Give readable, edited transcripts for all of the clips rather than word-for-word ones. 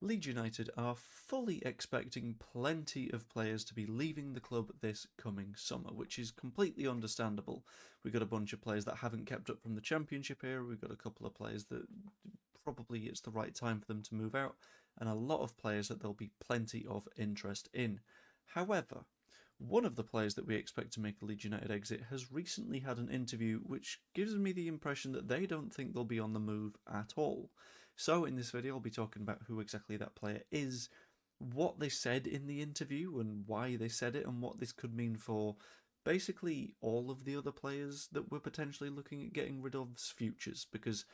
Leeds United are fully expecting plenty of players to be leaving the club this coming summer, which is completely understandable. We've got a bunch of players that haven't kept up from the Championship era, we've got a couple of players that probably it's the right time for them to move out, and a lot of players that there'll be plenty of interest in. However, one of the players that we expect to make a Leeds United exit has recently had an interview which gives me the impression that they don't think they'll be on the move at all. So in this video I'll be talking about who exactly that player is, what they said in the interview and why they said it, and what this could mean for basically all of the other players that we're potentially looking at getting rid of's futures, because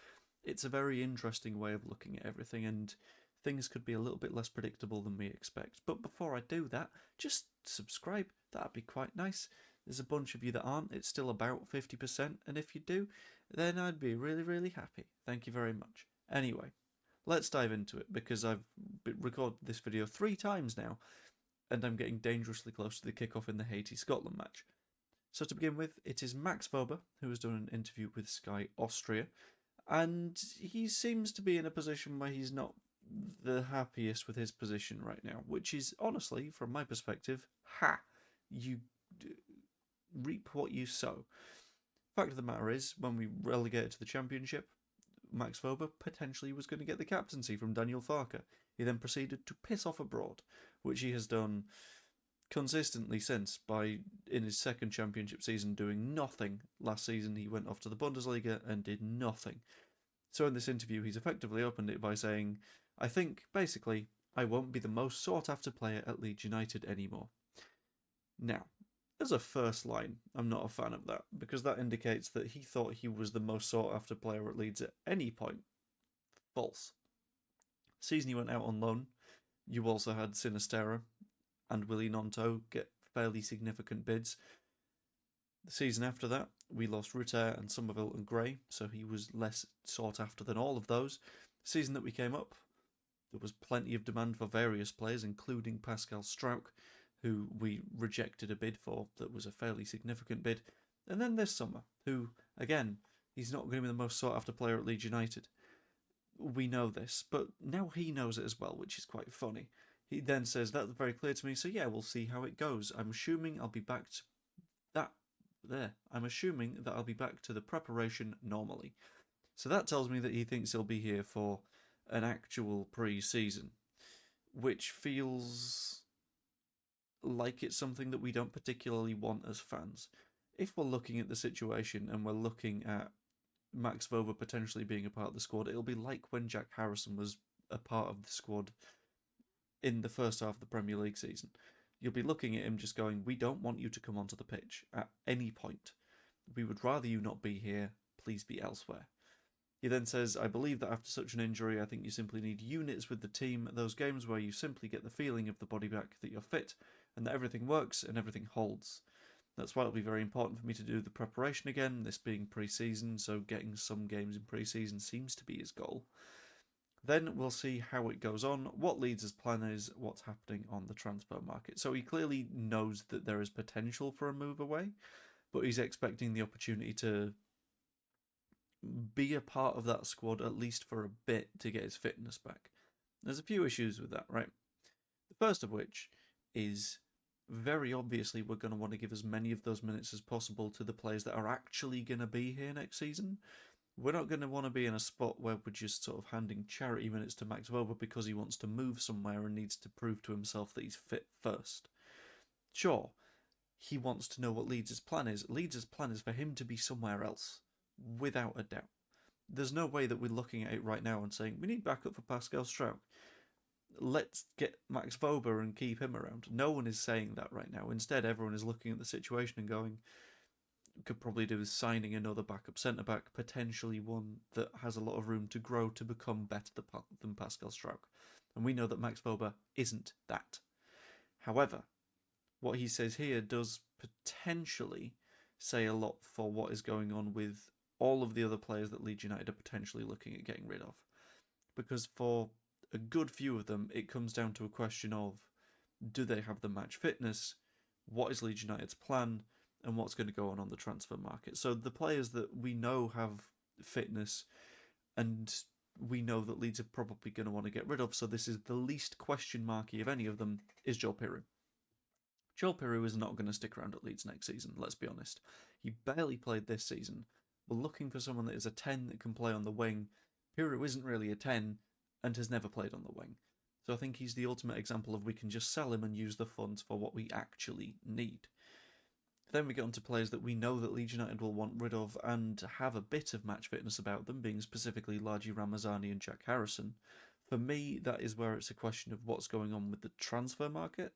it's a very interesting way of looking at everything, and things could be a little bit less predictable than we expect. But before I do that, just subscribe, that'd be quite nice. There's a bunch of you that aren't, it's still about 50%, and if you do, then I'd be really, really happy. Thank you very much. Anyway, let's dive into it, because I've recorded this video 3 times now, and I'm getting dangerously close to the kickoff in the Haiti-Scotland match. So to begin with, it is Max Wober, who has done an interview with Sky Austria, and he seems to be in a position where he's not the happiest with his position right now, which is honestly, from my perspective, you reap what you sow. Fact of the matter is, when we relegated to the Championship, Max Wober potentially was going to get the captaincy from Daniel Farke. He then proceeded to piss off abroad, which he has done consistently since, by in his second Championship season doing nothing. Last season he went off to the Bundesliga and did nothing. So in this interview he's effectively opened it by saying, I think, basically, I won't be the most sought after player at Leeds United anymore. Now, as a first line, I'm not a fan of that, because that indicates that he thought he was the most sought after player at Leeds at any point. False. Season he went out on loan, you also had Sinistera and Willy Gnonto get fairly significant bids. The season after that, we lost Rutter and Somerville and Gray, so he was less sought after than all of those. The season that we came up, there was plenty of demand for various players, including Pascal Struijk, who we rejected a bid for that was a fairly significant bid. And then this summer, who, again, he's not going to be the most sought after player at Leeds United. We know this, but now he knows it as well, which is quite funny. He then says, that's very clear to me, so yeah, we'll see how it goes. I'm assuming I'll be back to that. I'm assuming that I'll be back to the preparation normally. So that tells me that he thinks he'll be here for an actual pre-season, which feels like it's something that we don't particularly want as fans. If we're looking at the situation and we're looking at Max Wober potentially being a part of the squad, it'll be like when Jack Harrison was a part of the squad in the first half of the Premier League season. You'll be looking at him just going, we don't want you to come onto the pitch at any point. We would rather you not be here, please be elsewhere. He then says, I believe that after such an injury, I think you simply need units with the team, those games where you simply get the feeling of the body back, that you're fit, and that everything works and everything holds. That's why it'll be very important for me to do the preparation again, this being pre-season, so getting some games in pre-season seems to be his goal. Then we'll see how it goes on, what Leeds' plan is, what's happening on the transfer market. So he clearly knows that there is potential for a move away, but he's expecting the opportunity to be a part of that squad at least for a bit to get his fitness back. There's a few issues with that, right? The first of which is, very obviously we're going to want to give as many of those minutes as possible to the players that are actually going to be here next season. We're not going to want to be in a spot where we're just sort of handing charity minutes to Max Wober because he wants to move somewhere and needs to prove to himself that he's fit first. Sure, he wants to know what Leeds' plan is. Leeds' plan is for him to be somewhere else, without a doubt. There's no way that we're looking at it right now and saying, we need backup for Pascal Struijk. Let's get Max Wober and keep him around. No one is saying that right now. Instead, everyone is looking at the situation and going, could probably do with signing another backup centre-back, potentially one that has a lot of room to grow to become better than Pascal Struijk. And we know that Max Wober isn't that. However, what he says here does potentially say a lot for what is going on with all of the other players that Leeds United are potentially looking at getting rid of. Because for a good few of them, it comes down to a question of, do they have the match fitness? What is Leeds United's plan? And what's going to go on the transfer market? So the players that we know have fitness and we know that Leeds are probably going to want to get rid of, so this is the least question marky of any of them, is Joel Piroe. Joel Piroe is not going to stick around at Leeds next season, let's be honest. He barely played this season. We're looking for someone that is a 10 that can play on the wing. Piroe isn't really a 10 and has never played on the wing. So I think he's the ultimate example of we can just sell him and use the funds for what we actually need. Then we get on to players that we know that Leeds United will want rid of and have a bit of match fitness about them, being specifically Largi Ramazani and Jack Harrison. For me, that is where it's a question of what's going on with the transfer market.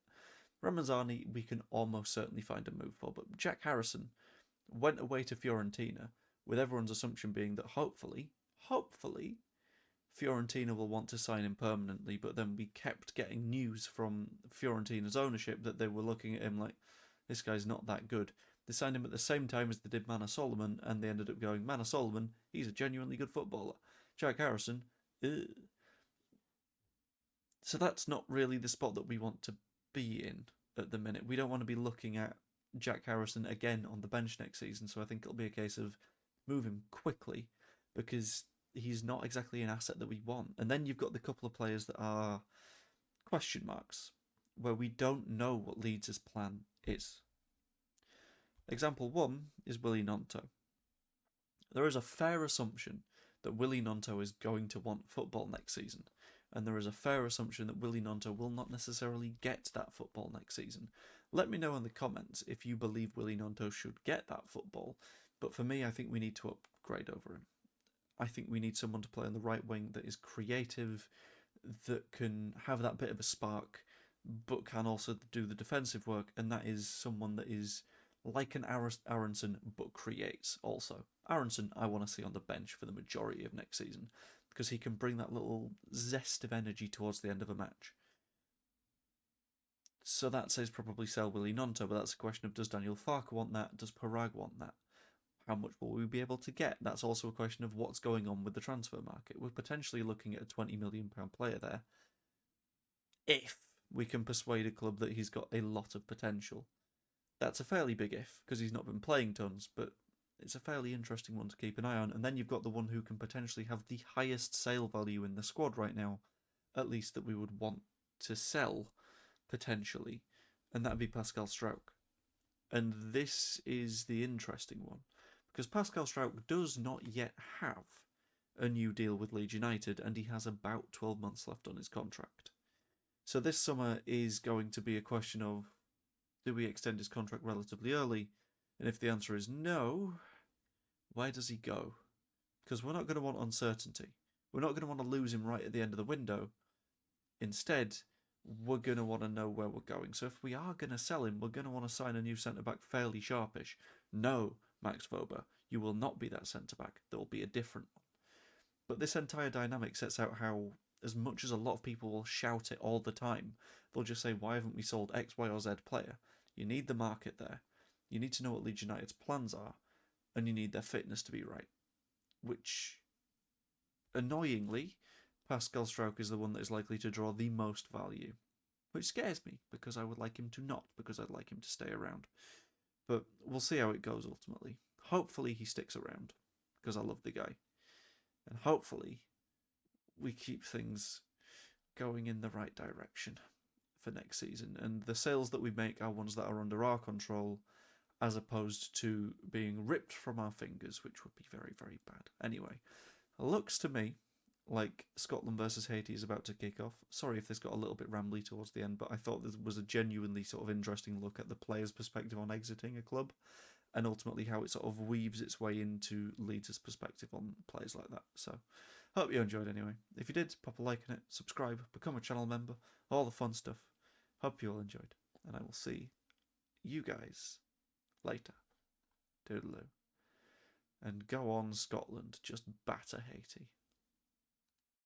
Ramazani, we can almost certainly find a move for, but Jack Harrison went away to Fiorentina, with everyone's assumption being that hopefully, Fiorentina will want to sign him permanently, but then we kept getting news from Fiorentina's ownership that they were looking at him like, this guy's not that good. They signed him at the same time as they did Manor Solomon, and they ended up going, Manor Solomon, he's a genuinely good footballer. Jack Harrison, ugh. So that's not really the spot that we want to be in at the minute. We don't want to be looking at Jack Harrison again on the bench next season, so I think it'll be a case of move him quickly, because he's not exactly an asset that we want. And then you've got the couple of players that are question marks, where we don't know what Leeds' plan is. Example 1 is Willy Gnonto. There is a fair assumption that Willy Gnonto is going to want football next season, and there is a fair assumption that Willy Gnonto will not necessarily get that football next season. Let me know in the comments if you believe Willy Gnonto should get that football, but for me, I think we need to upgrade over him. I think we need someone to play on the right wing that is creative, that can have that bit of a spark, but can also do the defensive work, and that is someone that is like an Aronson, but creates also. Aronson, I want to see on the bench for the majority of next season, because he can bring that little zest of energy towards the end of a match. So that says probably sell Willy Gnonto, but that's a question of, does Daniel Farke want that? Does Parag want that? How much will we be able to get? That's also a question of what's going on with the transfer market. We're potentially looking at a £20 million player there, if we can persuade a club that he's got a lot of potential. That's a fairly big if, because he's not been playing tons, but it's a fairly interesting one to keep an eye on. And then you've got the one who can potentially have the highest sale value in the squad right now, at least that we would want to sell, potentially, and that'd be Pascal Struijk. And this is the interesting one, because Pascal Struijk does not yet have a new deal with Leeds United, and he has about 12 months left on his contract. So this summer is going to be a question of, do we extend his contract relatively early? And if the answer is no, where does he go? Because we're not going to want uncertainty. We're not going to want to lose him right at the end of the window. Instead, we're going to want to know where we're going. So if we are going to sell him, we're going to want to sign a new centre-back fairly sharpish. No, Max Wober, you will not be that centre-back. There will be a different one. But this entire dynamic sets out how, as much as a lot of people will shout it all the time, they'll just say, why haven't we sold X, Y, or Z player? You need the market there. You need to know what Leeds United's plans are, and you need their fitness to be right. Which, annoyingly, Pascal Struijk is the one that is likely to draw the most value. Which scares me, because I would like him to not, because I'd like him to stay around. But we'll see how it goes ultimately. Hopefully he sticks around, because I love the guy. And hopefully we keep things going in the right direction for next season, and the sales that we make are ones that are under our control, as opposed to being ripped from our fingers, which would be very, very bad. Anyway, it looks to me like Scotland versus Haiti is about to kick off. Sorry if this got a little bit rambly towards the end, but I thought this was a genuinely sort of interesting look at the player's perspective on exiting a club, and ultimately how it sort of weaves its way into Leeds' perspective on players like that. So, hope you enjoyed anyway. If you did, pop a like on it, subscribe, become a channel member, all the fun stuff. Hope you all enjoyed, and I will see you guys later. Toodaloo. And go on, Scotland, just batter Haiti.